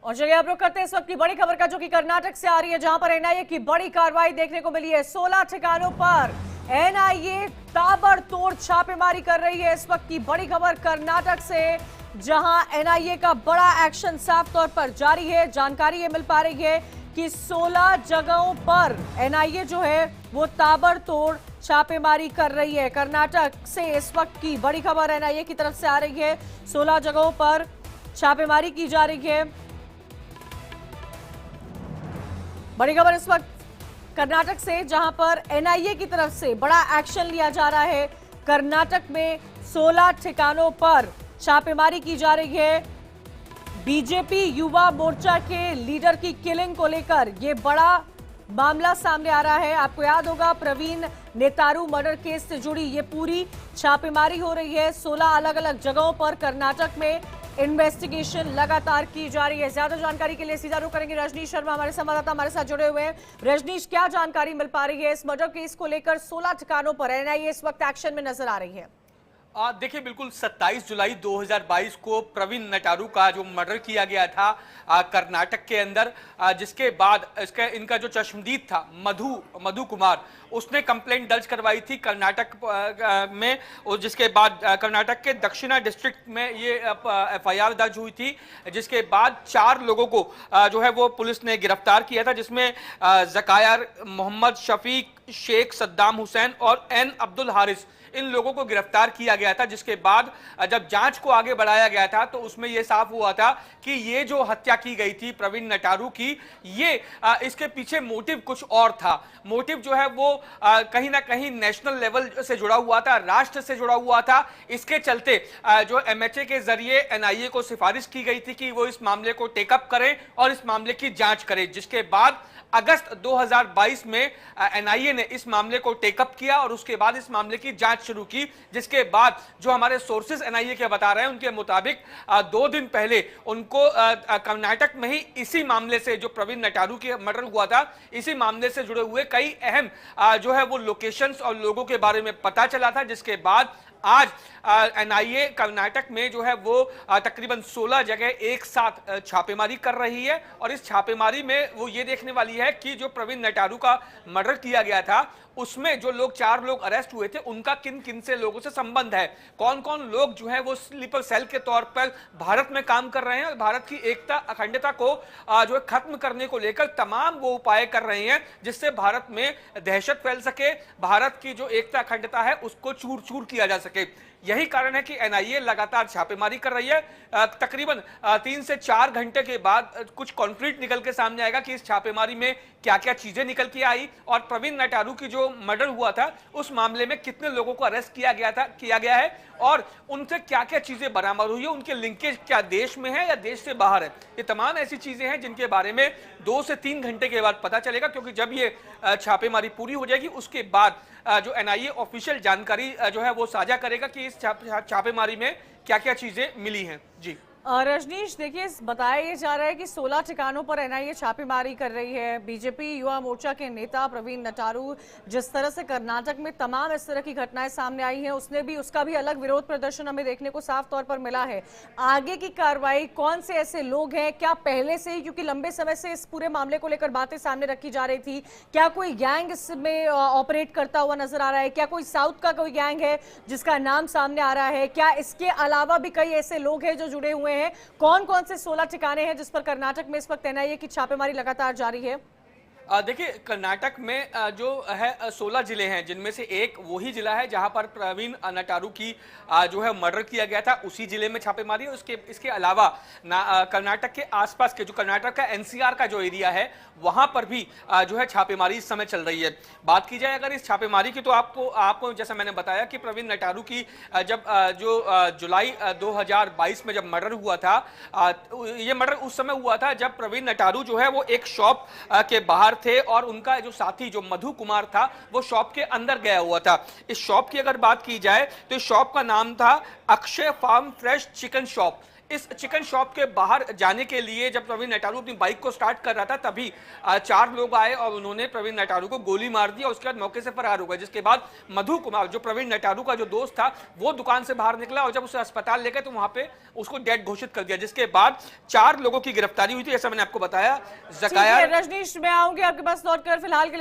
और चलिए आप लोग करते हैं इस वक्त की बड़ी खबर का, जो कि कर्नाटक से आ रही है, जहां पर एनआईए की बड़ी कार्रवाई देखने को मिली है। 16 ठिकानों पर एनआईए ताबड़तोड़ छापेमारी कर रही है। इस वक्त की बड़ी खबर कर्नाटक से, जहां एनआईए का बड़ा एक्शन साफ तौर पर जारी है। जानकारी ये मिल पा रही है कि 16 जगहों पर एनआईए जो है वो ताबड़तोड़ छापेमारी कर रही है। कर्नाटक से इस वक्त की बड़ी खबर एनआईए की तरफ से आ रही है। 16 जगहों पर छापेमारी की जा रही है। बड़ी खबर इस वक्त कर्नाटक से, जहां पर एनआईए की तरफ से बड़ा एक्शन लिया जा रहा है। कर्नाटक में 16 ठिकानों पर छापेमारी की जा रही है। बीजेपी युवा मोर्चा के लीडर की किलिंग को लेकर यह बड़ा मामला सामने आ रहा है। आपको याद होगा, प्रवीण नेतारू मर्डर केस से जुड़ी ये पूरी छापेमारी हो रही है। 16 अलग अलग जगहों पर कर्नाटक में इन्वेस्टिगेशन लगातार की जा रही है। ज्यादा जानकारी के लिए सीधा रुख करेंगे रजनीश शर्मा, हमारे संवाददाता हमारे साथ जुड़े हुए हैं। रजनीश, क्या जानकारी मिल पा रही है इस मर्डर केस को लेकर? 16 ठिकानों पर एनआईए इस वक्त एक्शन में नजर आ रही है। देखिए, बिल्कुल 27 जुलाई 2022 को प्रवीण नटारू का जो मर्डर किया गया था कर्नाटक के अंदर, जिसके बाद इनका जो चश्मदीद था मधु कुमार, उसने कंप्लेंट दर्ज करवाई थी कर्नाटक में, और जिसके बाद कर्नाटक के दक्षिणा डिस्ट्रिक्ट में ये एफआईआर दर्ज हुई थी। जिसके बाद 4 लोगों को जो है वो पुलिस ने गिरफ्तार किया था, जिसमें जकायर, मोहम्मद शफीक, शेख सद्दाम हुसैन और एन अब्दुल हारिस, इन लोगों को गिरफ्तार किया गया था। जिसके बाद जब जांच को आगे बढ़ाया गया था तो उसमें यह साफ हुआ था कि ये जो हत्या की गई थी प्रवीण नटारू की, ये इसके पीछे मोटिव कुछ और था। मोटिव जो है वो कहीं ना कहीं नेशनल लेवल से जुड़ा हुआ था, राष्ट्र से जुड़ा हुआ था। इसके चलते जो एमएचए के जरिए एनआईए को सिफारिश की गई थी कि वो इस मामले को टेकअप करें और इस मामले की जांच करें। जिसके बाद अगस्त 2022 में एनआईए ने इस मामले को टेकअप किया और उसके बाद इस मामले की जांच शुरू की। जिसके बाद जो हमारे सोर्सेज एनआईए के बता रहे हैं, उनके मुताबिक 2 दिन पहले उनको कर्नाटक में ही इसी मामले से, जो प्रवीण नटारू के मर्डर हुआ था, इसी मामले से जुड़े हुए कई अहम जो है वो लोकेशंस और लोगों के बारे में पता चला था। जिसके बाद आज एनआईए कर्नाटक में जो है वो तकरीबन 16 जगह एक साथ छापेमारी कर रही है। और इस छापेमारी में वो ये देखने वाली है कि जो प्रवीण नटारू का मर्डर किया गया था, उसमें जो 4 लोग अरेस्ट हुए थे, उनका किन किन से लोगों से संबंध है, कौन कौन लोग जो है वो स्लीपर सेल के तौर पर भारत में काम कर रहे हैं और भारत की एकता अखंडता को जो है खत्म करने को लेकर तमाम वो उपाय कर रहे हैं, जिससे भारत में दहशत फैल सके, भारत की जो एकता अखंडता है उसको चूर चूर किया जा सके। यही कारण है कि एनआईए लगातार छापेमारी कर रही है। तकरीबन 3 से 4 घंटे के बाद कुछ कॉन्क्रीट निकल के सामने आएगा कि इस छापेमारी में क्या क्या चीजें निकल के आई और प्रवीण नटारू की जो मर्डर हुआ था उस मामले में कितने लोगों को अरेस्ट किया गया है और उनसे क्या क्या चीजें बरामद हुई है, उनके लिंकेज क्या देश में है या देश से बाहर है। ये तमाम ऐसी चीजें हैं जिनके बारे में 2 से 3 घंटे के बाद पता चलेगा, क्योंकि जब ये छापेमारी पूरी हो जाएगी उसके बाद जो एनआईए ऑफिशियल जानकारी जो है वो साझा करेगा कि इस छापेमारी में क्या क्या चीजें मिली हैं। जी रजनीश, देखिए, बताया जा रहा है कि 16 ठिकानों पर एनआईए छापेमारी कर रही है। बीजेपी युवा मोर्चा के नेता प्रवीण नटारू, जिस तरह से कर्नाटक में तमाम इस तरह की घटनाएं सामने आई हैं, उसका भी अलग विरोध प्रदर्शन हमें देखने को साफ तौर पर मिला है। आगे की कार्रवाई, कौन से ऐसे लोग हैं, क्या पहले से ही, क्योंकि लंबे समय से इस पूरे मामले को लेकर बातें सामने रखी जा रही थी, क्या कोई गैंग इसमें ऑपरेट करता हुआ नजर आ रहा है? क्या कोई साउथ का कोई गैंग है जिसका नाम सामने आ रहा है? क्या इसके अलावा भी कई ऐसे लोग हैं जो जुड़े हुए हैं? कौन कौन से 16 ठिकाने हैं जिस पर कर्नाटक में इस वक्त एनआईए की छापेमारी लगातार जारी है? देखिए, कर्नाटक में जो है 16 जिले हैं, जिनमें से एक वही जिला है जहां पर प्रवीण नटारू की जो है मर्डर किया गया था, उसी जिले में छापेमारी है। इसके अलावा कर्नाटक के आसपास के जो कर्नाटक का एनसीआर का जो एरिया है, वहां पर भी जो है छापेमारी इस समय चल रही है। बात की जाए अगर इस छापेमारी की, तो आपको जैसा मैंने बताया कि प्रवीण नटारू की जब जो जुलाई 2022 में जब मर्डर हुआ था, ये मर्डर उस समय हुआ था जब प्रवीण नटारू जो है वो एक शॉप के बाहर थे और उनका जो साथी जो मधु कुमार था वो शॉप के अंदर गया हुआ था। इस शॉप की अगर बात की जाए तो इस शॉप का नाम था Akshay farm fresh chicken shop. इस चिकन शॉप के बाहर जाने के लिए जब प्रवीण नटारू अपनी बाइक को स्टार्ट कर रहा था तभी 4 लोग आए और उन्होंने प्रवीण नटारू को गोली मार दी और उसके बाद मौके से फरार हो गए। जिसके बाद मधु कुमार जो प्रवीण नटारू का जो दोस्त था वो दुकान से बाहर निकला और जब उसे अस्पताल ले गए तो वहां पे उसको डेड घोषित कर दिया। जिसके बाद 4 लोगों की गिरफ्तारी हुई थी, ऐसा मैंने आपको बताया। ठीक है रजनीश, मैं आऊंगी आपके पास लौटकर, फिलहाल के लिए